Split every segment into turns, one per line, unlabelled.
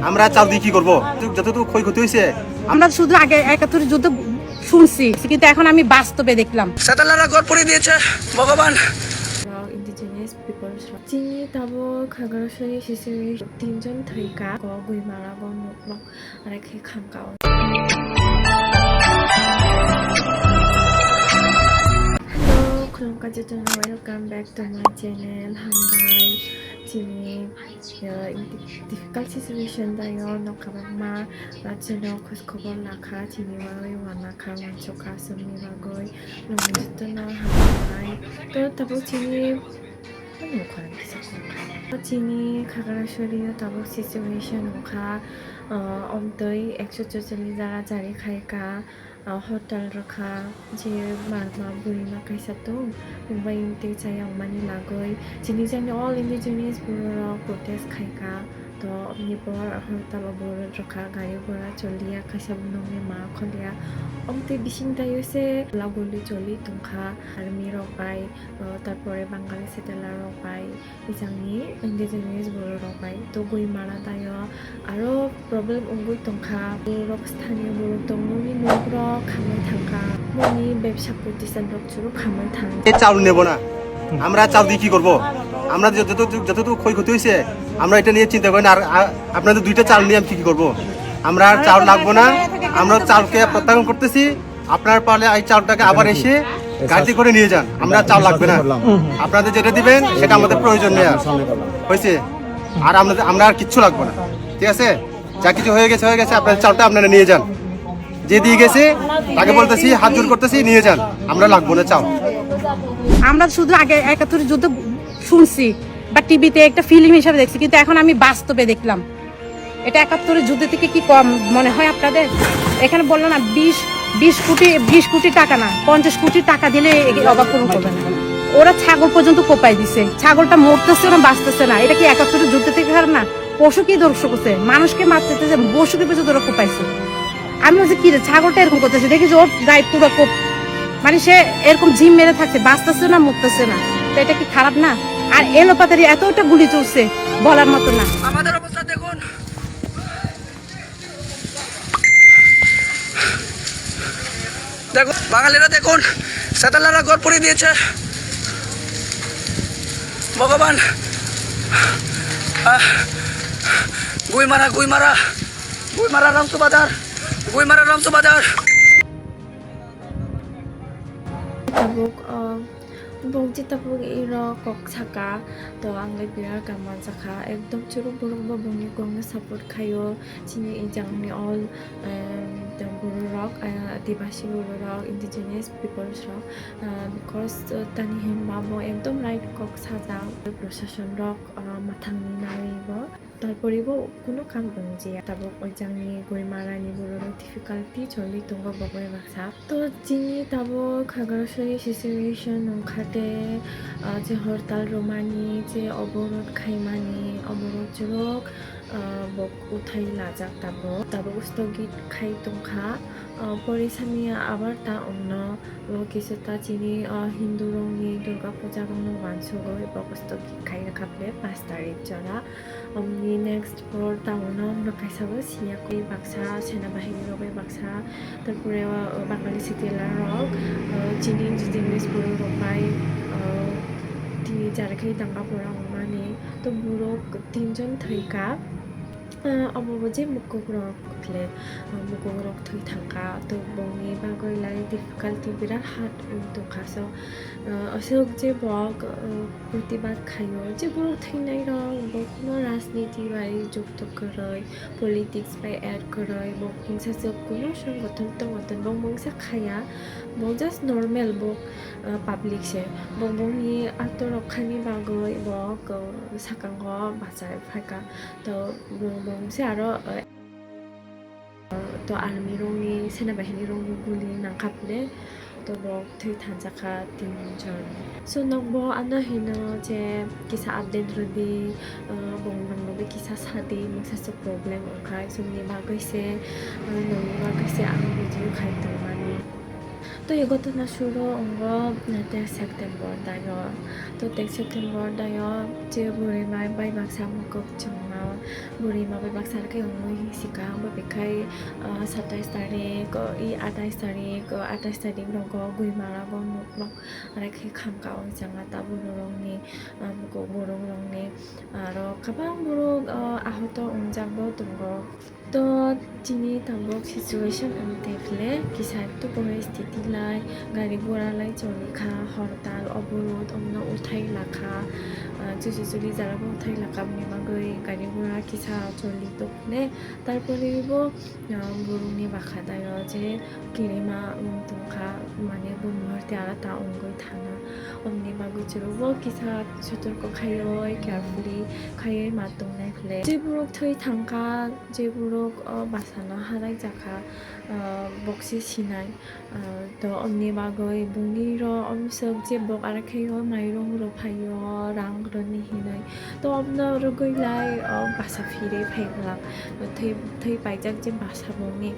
আমরা চাল দিয়ে কি করবো? যতটুকু ক্ষয়ক্ষতি হয়েছে
আমরা শুধু আগে ৭১ যুদ্ধ শুনছি, কিন্তু এখন আমি বাস্তবে দেখলাম
সেটেলাররা ঘর পুড়িয়ে দিয়েছে ভগবান।
Indigenous people Chini tabo Khagrachari sisiri tinjon thaika ko guimara go Noug arekhe khamkao. Hello, khulumka jatona, welcome back to my channel. Hambai Chini difficult situation dayo nokabama rajano khoskobor lakha chini wari wanakha wanchoka somni bagoi Noug jatona hambai to tabo chini Chini Khagrachari tabo situation ukha omtoi 140 jara jari khaika hotel rakha je marma burima kaisa to mumbai te chayang mani lagoi chini jani all indigenous Boro protest khaika to nipor hotel Boro rakha gari gora cholia kaisa bunongni ma kholia omte bising tayo se lagoli choli tungkha army rokai tarpore Bangali settler rokai isangni indigenous Boro rokai to goi mara tayo aro problem ongoi tungkha Boro স্থানীয় Boro tongni Noug খামাই থাকা মনি ব্যবসা প্রতিষ্ঠান rock চুরো খামাই থাকা
এই চাল নেব না। আমরা চাল দিয়ে কি করবো? আমরা যতটুকু ক্ষয়ক্ষতি হয়েছে আমরা এটা নিয়ে চিন্তা করি না। আর আপনাদের দুইটা চাল নিয়ে আমি কি করবো? আমরা আর চাল লাগবো না। আমরা চালকে প্রত্যাখ্যান করতেছি। আপনার পালে এই চালটাকে আবার এসে গাড়িতে করে নিয়ে যান। আমরা চাল লাগবে না। আপনাদের যেটা দিবেন সেটা আমাদের প্রয়োজন নেই। হয়েছে আর আমরা আর কিচ্ছু লাগবো না। ঠিক আছে, যা কিছু হয়ে গেছে আপনার চালটা আপনারা নিয়ে যান। যে দিয়ে গেছে তাকে বলতেছি, হাত জোর করতেছি, নিয়ে যান। আমরা লাগবো না চাল।
আমরা শুধু আগে ৭১ যুদ্ধ শুনছি বা টিভিতে একটা ফিল্ম হিসাবে দেখছি, কিন্তু এখন আমি বাস্তবে দেখলাম এটা ৭১ যুদ্ধ থেকে কি কম মনে হয় আপনাদের? এখানে বললো না ২০ কোটি টাকা না ৫০ কোটি টাকা দিলে অভাব পূরণ করবে না। ওরা ছাগল পর্যন্ত কোপাই দিছে, ছাগলটা মরতেছে না বাঁচতেছে না। এটা কি ৭১ যুদ্ধ থেকে খারাপ না? পশু কি দর্শক করছে, মানুষকে মারতেছে, পশুকে পর্যন্ত ওরা কোপাইছে। আমি বলছি কি রে ছাগলটা এরকম করতেছে, দেখি যে ওর গায়ে পুরো কোপ, মানে সে এরকম ঝিম মেরে থাকছে, বাঁচতেছে না মরতেছে না। তো এটা কি খারাপ না? আর এলোপাতারি এতটা গুলি চলছে বলার মতো না।
আমাদের অবস্থা দেখুন, দেখুন বাঙালিরা দেখুন সেটেলাররা ঘর পুড়িয়ে দিয়েছে ভগবান। গুইমারা রামসু বাজার
tabuk bongji tabuk iro kok Sakha to anglai birar kaman Sakha ekdom churu borok ba bongni gongna support khayo chini ijangni all the Boro rock Adivasi Boro rock Indigenous people rock because tani hemba bo ekdom right kok sajang প্রশাসন rock mathangni naribo তারপরেও কোনো কাম বংজি তাবক ওইজাংনি গইমারানি Boro difficulty চলি তঙ্গ বগয় বাক্সা তো চিনি তাবো Khagrachari situation নংখাতে যে হরতাল রোমানি যে অবরোধ খাইমানি অবরোধ জরক বক উঠাই লাজাক তাবো স্থগিত খাই তংখা পরিসামিয়া আবার তা অন্য কিছুটা চিনি হিন্দু রংনি দুর্গা পূজা রং ওয়ানসগৈ বক স্থগিত খাই রাখাবলে ৫ তারিখ জরা omni next por taunam nakaisabo siakoi baksa senabahini robai baksa tarpore Bangali settler rok chini Indigenous Boro robai tini jarakai danga pora mani to Boro tinjon thaika অববজে Kokborok থই থাকা তো বংনি বাগৈ লাই ডিফিকাল্টি বিরাট হাত দোকাসো অশোক যে বক প্রতিবাদ খাইও যে বড় থইনাই রং কোনো রাজনীতি বাই যুক্ত করয় পলিটিক্স বাই এড করয় বক হিংসা কোনো সংগঠন তংগঠন বং বংসা খায়া বং জাস্ট নর্মেল বক পাবলিক সে বংনি আত্মরক্ষানি বাগৈ বক সাকাঙ্গ বাঁচায় ফাঁকা তো বংসে আরো তো আর্মি রংনি সেনাবাহিনী রংনি গুলি নাংখাবলে তো বক থৈ Thanjagha 3 জন সো নংবো আনা হিনো যে কিসা আপডেট রদি বং নংবো কিসা সাদি মংসা প্রবলেম ওখাই সুমনি বাগৈছে নংনি বাগৈছে আমি ভিডিও খাইতো মানি তো এই ঘটনা শুরু অঙ্গ 10 সেপ্টেম্বর দায় তো 10 সেপ্টেম্বর দায় যে বরে মাই বাই বাক্সা মুকক চংনা बुरी माबे बक्सा रखे उन्होंने सिखा बेखाय 27 तारीख 28 तारीख 28 तारीख रंगो गुई मारा गो नुक रखे खामका जंगा ताबु रंगनि Kokborok rongni aro kabang borok ahot ongjagbo tongo to chini tabok situation antefle kisai to परिस्थिति lai gari gora lai cholikha hortal oborot omno uthai lakha jujujuli jarabo uthai lakabni magoi gari gora kisa choli tokle tarpore bo boroni bakhadayo je kirima tongkha mane bo muhurte ara ta ongoi thana omni bagoi churobo kisa sotorko khayoi carefully khayoi matung nai phle je borok thoi thangka je borok basana harai jakha boxi sinai to omni bagoi bungni ro omsok je bok ara khayo mairong ro phayo rang ro ni hinai to omno ro goi lai basa phire phegla thoi paijak je basa bongni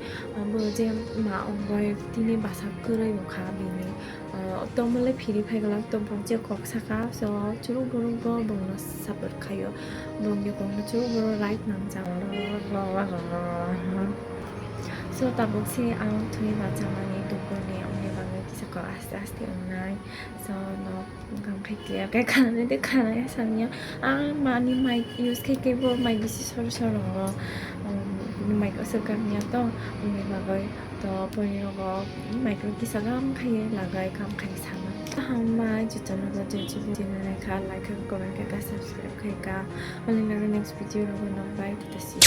bo je ma ongoi tini basa koroi mukha bini to mole phiri phegla to bongje kok saka so churu borok bo bongno support khayo bongni bongno churu boro right nang jang so tabok se ang thui macamani tokoni omni bangai kisako aste aste ongnai so no gam khaikle ka khane de khana ya samya mani mic use ke bo mic bisi sor sor ro mic asakanya to omni bagai to poni ro mic ro kisagam khaye lagai kam khai sama hama jutana go jeju dinare kha like comment ka subscribe khai ka only next video ro no bye to see